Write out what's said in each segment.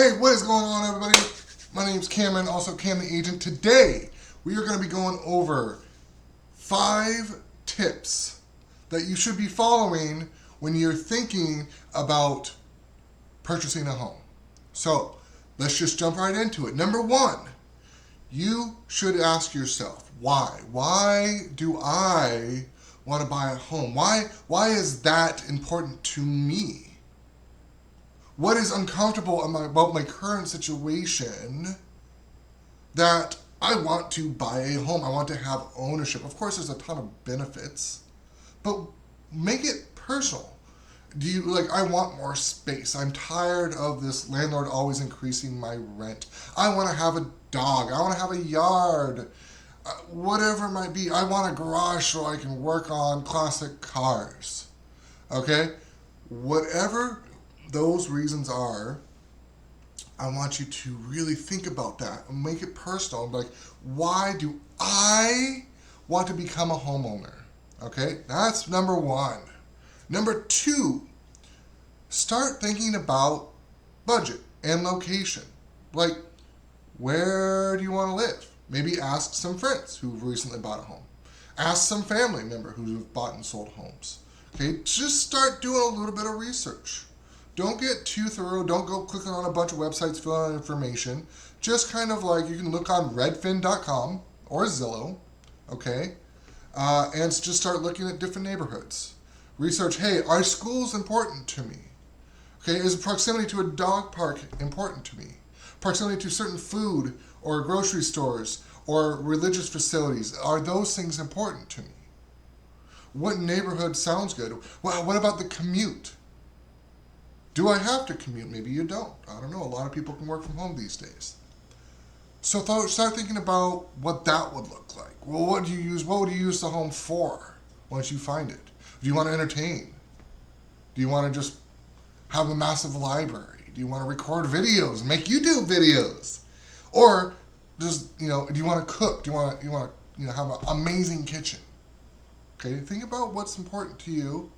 Hey, what is going on, everybody? My name's Cameron, also Cam the Agent. Today, we are going to be going over 5 tips that you should be following when you're thinking about purchasing a home. So, let's just jump right into it. Number 1, you should ask yourself, why? Why do I want to buy a home? Why is that important to me? What is uncomfortable about my current situation that I want to buy a home? I want to have ownership. Of course, there's a ton of benefits, but make it personal. Do you I want more space. I'm tired of this landlord always increasing my rent. I want to have a dog. I want to have a yard. Whatever it might be. I want a garage so I can work on classic cars. Okay? Whatever those reasons are, I want you to really think about that and make it personal. Like, why do I want to become a homeowner? Okay, that's number 1. Number 2, start thinking about budget and location. Like, where do you want to live? Maybe ask some friends who've recently bought a home. Ask some family member who've bought and sold homes. Okay, just start doing a little bit of research. Don't get too thorough. Don't go clicking on a bunch of websites, filling out information. Just kind of you can look on redfin.com or Zillow, okay? And just start looking at different neighborhoods. Research, hey, are schools important to me? Okay, is proximity to a dog park important to me? Proximity to certain food or grocery stores or religious facilities, are those things important to me? What neighborhood sounds good? Well, what about the commute? Do I have to commute? Maybe you don't. I don't know. A lot of people can work from home these days. So start thinking about what that would look like. Well, what would you use the home for once you find it? Do you want to entertain? Do you want to just have a massive library? Do you want to record videos and make YouTube videos? Or just, do you want to cook? Do you want to have an amazing kitchen? Okay, think about what's important to you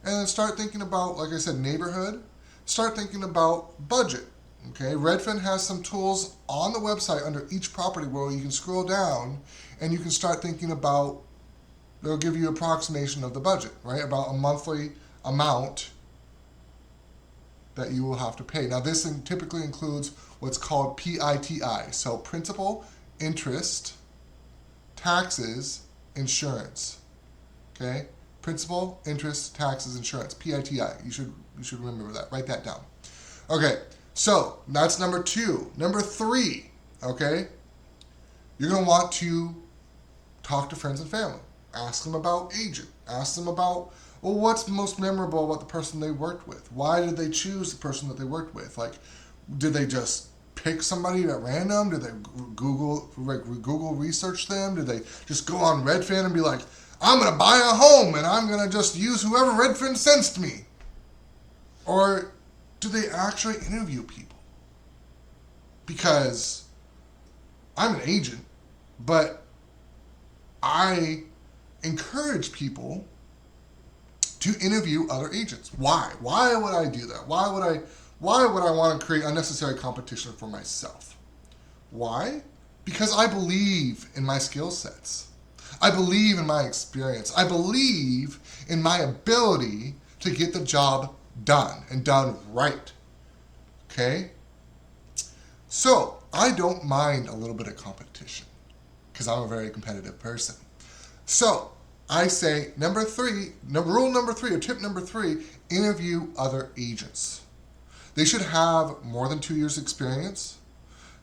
and then start thinking about, like I said, neighborhood. Start thinking about budget. Okay, Redfin has some tools on the website under each property where you can scroll down and you can start thinking about, they'll give you an approximation of the budget, right? About a monthly amount that you will have to pay. Now, this typically includes what's called PITI, so principal, interest, taxes, insurance. Okay? Principal, interest, taxes, insurance, PITI. You should remember that. Write that down. Okay, so that's number 2. Number 3, okay? You're going to want to talk to friends and family. Ask them about agent. Ask them about, well, what's most memorable about the person they worked with? Why did they choose the person that they worked with? Did they just pick somebody at random? Did they Google research them? Did they just go on Redfin and be like, I'm going to buy a home and I'm going to just use whoever Redfin sends to me? Or do they actually interview people? Because I'm an agent, but I encourage people to interview other agents. Why? Why would I do that? Why would I want to create unnecessary competition for myself? Why? Because I believe in my skill sets. I believe in my experience. I believe in my ability to get the job done and done right. Okay? So, I don't mind a little bit of competition because I'm a very competitive person. So, I say rule number 3 or tip number 3, interview other agents. They should have more than 2 years experience.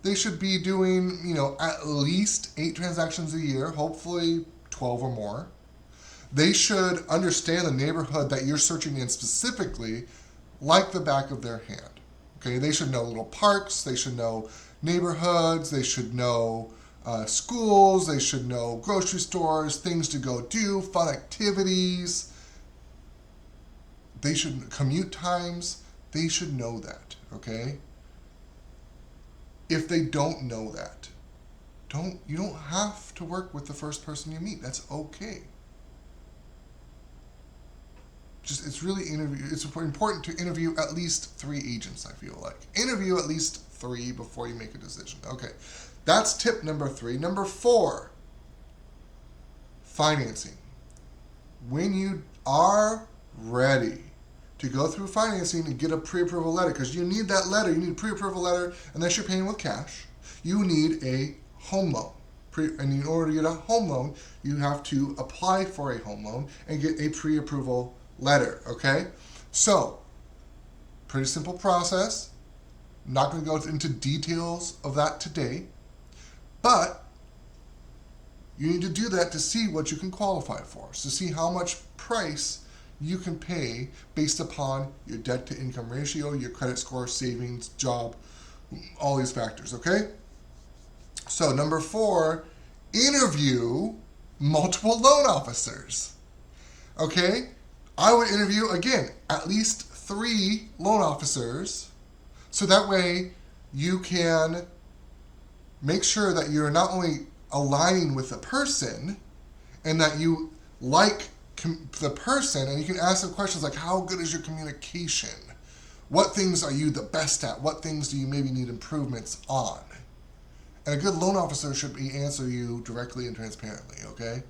They should be doing, at least 8 transactions a year, hopefully 12 or more. They should understand the neighborhood that you're searching in specifically like the back of their hand. Okay, they should know little parks, they should know neighborhoods, they should know schools, they should know grocery stores, things to go do, fun activities. They should commute times. They should know that, okay? If they don't know that, you don't have to work with the first person you meet. That's okay. it's really it's important to interview at least 3 agents, I feel like. Interview at least 3 before you make a decision. Okay, that's tip number 3. Number 4, financing. When you are ready to go through financing and get a pre-approval letter, because you need that letter, you need a pre-approval letter, unless you're paying with cash, you need a home loan. And in order to get a home loan, you have to apply for a home loan and get a pre-approval letter, okay? So, pretty simple process. I'm not going to go into details of that today, but you need to do that to see what you can qualify for, to see how much price you can pay based upon your debt to income ratio, your credit score, savings, job, all these factors, okay? So number 4, interview multiple loan officers. Okay? I would interview, again, at least 3 loan officers, so that way you can make sure that you're not only aligning with the person and that you like the person, and you can ask them questions like, how good is your communication? What things are you the best at? What things do you maybe need improvements on? And a good loan officer should answer you directly and transparently, okay?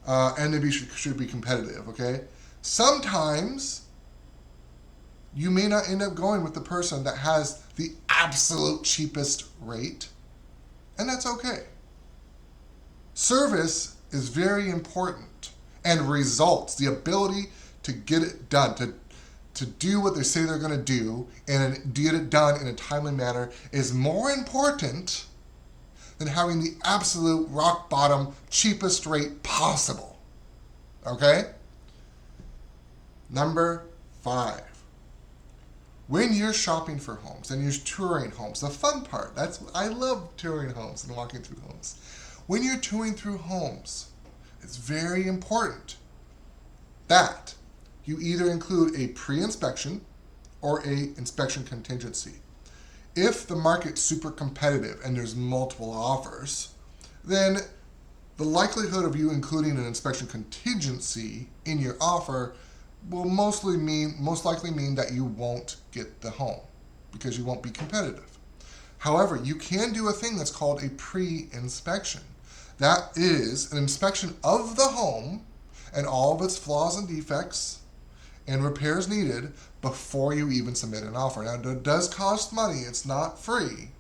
And they should be competitive, okay? Sometimes you may not end up going with the person that has the absolute cheapest rate, and that's okay. Service is very important, and results, the ability to get it done, to do what they say they're going to do and get it done in a timely manner is more important than having the absolute rock bottom cheapest rate possible. Okay? Number 5. When you're shopping for homes and you're touring homes, the fun part, I love touring homes and walking through homes. When you're touring through homes, it's very important that you either include a pre-inspection or a inspection contingency. If the market's super competitive and there's multiple offers, then the likelihood of you including an inspection contingency in your offer will most likely mean that you won't get the home because you won't be competitive. However, you can do a thing that's called a pre-inspection. That is an inspection of the home and all of its flaws and defects and repairs needed before you even submit an offer. Now, it does cost money. It's not free,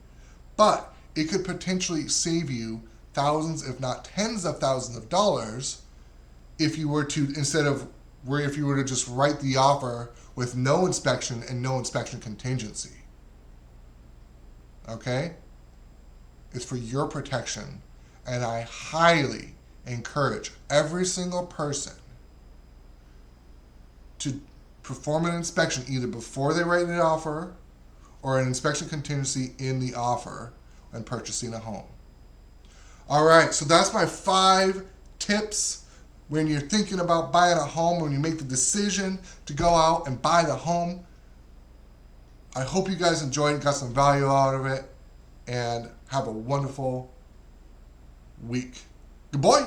but it could potentially save you thousands, if not tens of thousands of dollars if you were to, if you were to just write the offer with no inspection and no inspection contingency. Okay? It's for your protection, and I highly encourage every single person to perform an inspection either before they write an offer or an inspection contingency in the offer when purchasing a home. All right, so that's my 5 tips when you're thinking about buying a home, when you make the decision to go out and buy the home. I hope you guys enjoyed and got some value out of it, and have a wonderful week. Good boy.